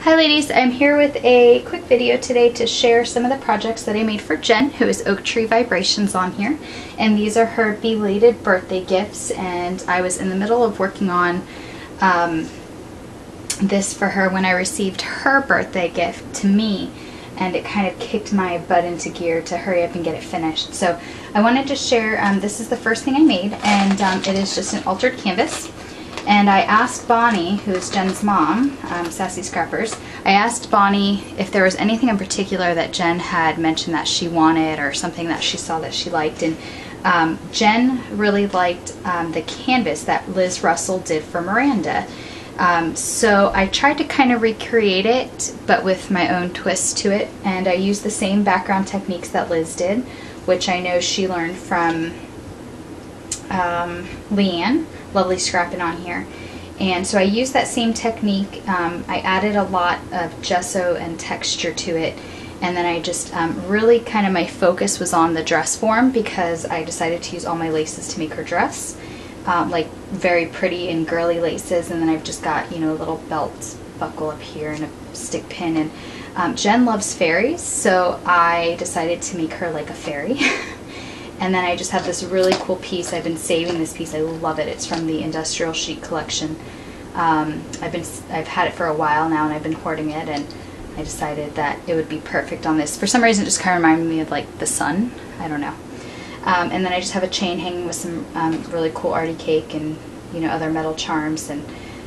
Hi ladies, I'm here with a quick video today to share some of the projects that I made for Jen, who is Oak Tree Vibrations on here. And these are her belated birthday gifts, and I was in the middle of working on this for her when I received her birthday gift to me, and it kind of kicked my butt into gear to hurry up and get it finished. So I wanted to share, this is the first thing I made, and it is just an altered canvas. And I asked Bonnie, who's Jen's mom, Sassy Scrappers, I asked Bonnie if there was anything in particular that Jen had mentioned that she wanted or something that she saw that she liked. And Jen really liked the canvas that Liz Russell did for Miranda. So I tried to kind of recreate it, but with my own twist to it. And I used the same background techniques that Liz did, which I know she learned from Leanne, Lovely Scrappin' on here. And so I used that same technique. I added a lot of gesso and texture to it, and then I just really kind of, my focus was on the dress form because I decided to use all my laces to make her dress, like very pretty and girly laces. And then I've just got, you know, a little belt buckle up here and a stick pin. And Jen loves fairies, so I decided to make her like a fairy. And then I just have this really cool piece. I've been saving this piece. I love it. It's from the Industrial Chic collection. I've had it for a while now, and I've been hoarding it, and I decided that it would be perfect on this. For some reason, it just kind of reminded me of like the sun. I don't know. And then I just have a chain hanging with some really cool arty cake and, you know, other metal charms, and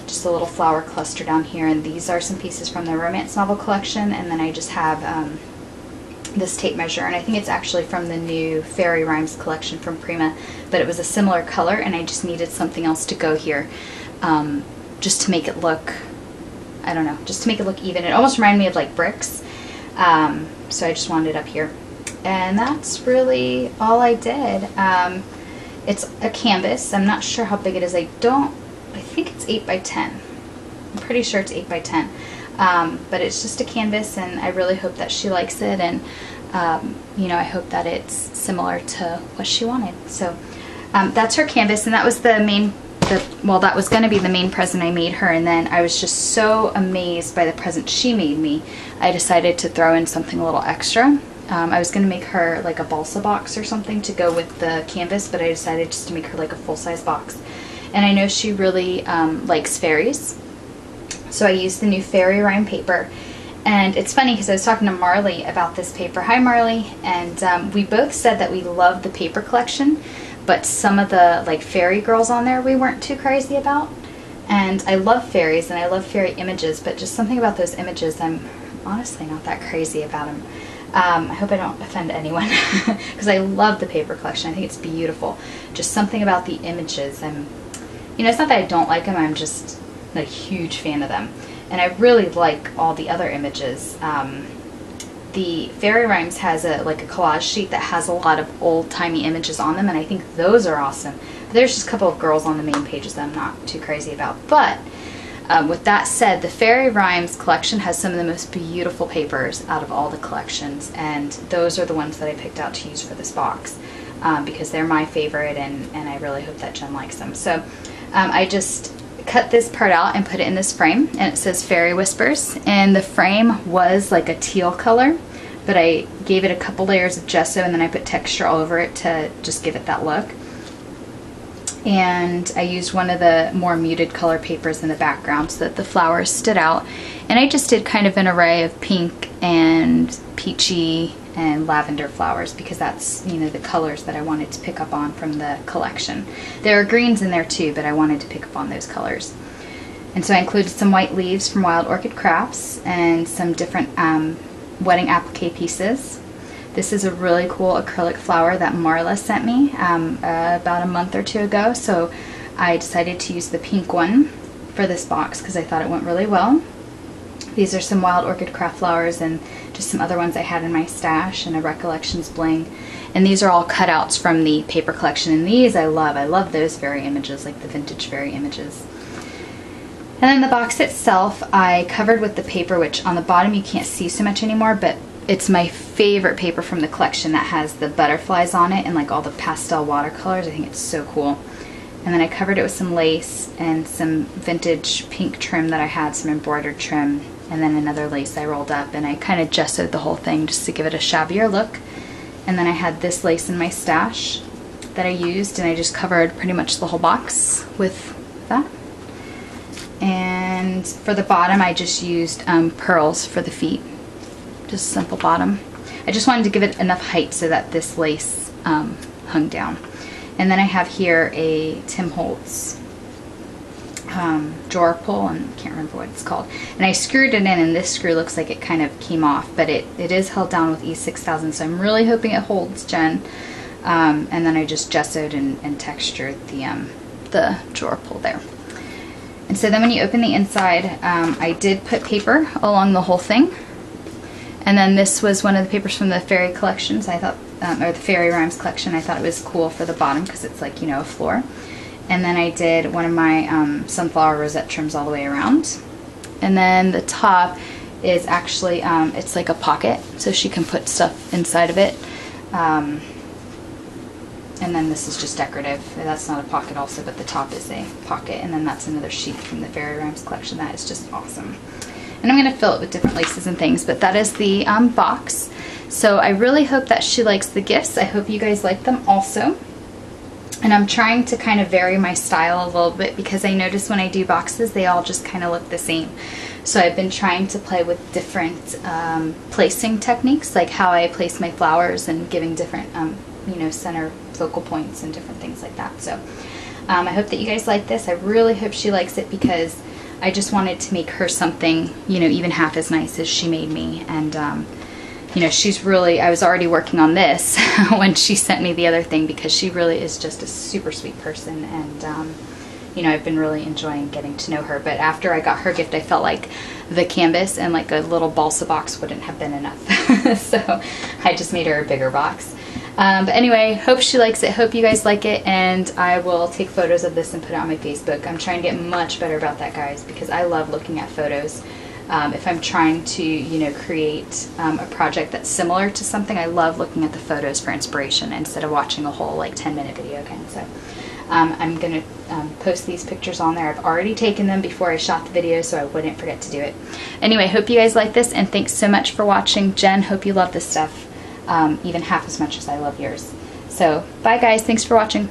just a little flower cluster down here. And these are some pieces from the romance novel collection. And then I just have this tape measure, and I think it's actually from the new Fairy Rhymes collection from Prima, but it was a similar color, and I just needed something else to go here, just to make it look, I don't know, just to make it look even. It almost reminded me of like bricks, so I just wanted it up here. And that's really all I did. It's a canvas. I'm not sure how big it is. I think it's 8 by 10. I'm pretty sure it's 8 by 10. But it's just a canvas, and I really hope that she likes it, and you know, I hope that it's similar to what she wanted. So that's her canvas, and that was that was going to be the main present I made her. And then I was just so amazed by the present she made me, I decided to throw in something a little extra. I was going to make her like a balsa box or something to go with the canvas, but I decided just to make her like a full-size box. And I know she really likes fairies, so I used the new Fairy Rhyme paper. And it's funny because I was talking to Marley about this paper. Hi Marley. And we both said that we loved the paper collection, but some of the like fairy girls on there we weren't too crazy about. And I love fairies and I love fairy images, but just something about those images, I'm honestly not that crazy about them. I hope I don't offend anyone because I love the paper collection. I think it's beautiful. Just something about the images. You know, it's not that I don't like them, I'm just not a huge fan of them. And I really like all the other images. The Fairy Rhymes has a collage sheet that has a lot of old-timey images on them, and I think those are awesome. But there's just a couple of girls on the main pages that I'm not too crazy about. But with that said, the Fairy Rhymes collection has some of the most beautiful papers out of all the collections, and those are the ones that I picked out to use for this box because they're my favorite, and I really hope that Jen likes them. So I just cut this part out and put it in this frame, and it says Fairy Whispers, and the frame was like a teal color, but I gave it a couple layers of gesso, and then I put texture all over it to just give it that look. And I used one of the more muted color papers in the background so that the flowers stood out, and I just did kind of an array of pink and peachy and lavender flowers because that's, you know, the colors that I wanted to pick up on from the collection. There are greens in there too, but I wanted to pick up on those colors. And so I included some white leaves from Wild Orchid Crafts and some different wedding applique pieces. This is a really cool acrylic flower that Marla sent me about a month or two ago, so I decided to use the pink one for this box because I thought it went really well. These are some Wild Orchid Craft flowers and just some other ones I had in my stash, and a Recollections bling. And these are all cutouts from the paper collection, and these I love. I love those fairy images, like the vintage fairy images. And then the box itself I covered with the paper, which on the bottom you can't see so much anymore, but it's my favorite paper from the collection that has the butterflies on it and like all the pastel watercolors. I think it's so cool. And then I covered it with some lace and some vintage pink trim that I had, some embroidered trim. and then another lace I rolled up, and I kind of gessoed the whole thing just to give it a shabbier look. And then I had this lace in my stash that I used, and I just covered pretty much the whole box with that. And for the bottom, I just used pearls for the feet, just simple bottom. I just wanted to give it enough height so that this lace hung down. And then I have here a Tim Holtz drawer pull, and I can't remember what it's called. And I screwed it in, and this screw looks like it kind of came off, but it is held down with E6000, so I'm really hoping it holds, Jen. And then I just gessoed and textured the drawer pull there. And so then when you open the inside, I did put paper along the whole thing. And then this was one of the papers from the Fairy collections. I thought, or the Fairy Rhymes collection. I thought it was cool for the bottom because it's like, you know, a floor. And then I did one of my sunflower rosette trims all the way around. And then the top is actually, it's like a pocket, so she can put stuff inside of it. And then this is just decorative. That's not a pocket also, but the top is a pocket. And then that's another sheet from the Fairy Rhymes collection. That is just awesome. And I'm going to fill it with different laces and things, but that is the box. So I really hope that she likes the gifts. I hope you guys like them also. And I'm trying to kind of vary my style a little bit because I notice when I do boxes, they all just kind of look the same. So I've been trying to play with different placing techniques, like how I place my flowers and giving different, you know, center focal points and different things like that. So I hope that you guys like this. I really hope she likes it because I just wanted to make her something, you know, even half as nice as she made me. And you know, she's really, I was already working on this when she sent me the other thing because she really is just a super sweet person, and you know, I've been really enjoying getting to know her. But after I got her gift, I felt like the canvas and like a little balsa box wouldn't have been enough. So I just made her a bigger box. But anyway, hope she likes it, hope you guys like it, and I will take photos of this and put it on my Facebook. I'm trying to get much better about that, guys, because I love looking at photos. If I'm trying to, you know, create a project that's similar to something, I love looking at the photos for inspiration instead of watching a whole like 10-minute video again. So I'm going to post these pictures on there. I've already taken them before I shot the video, so I wouldn't forget to do it. Anyway, hope you guys like this, and thanks so much for watching. Jen, hope you love this stuff even half as much as I love yours. So bye guys, thanks for watching.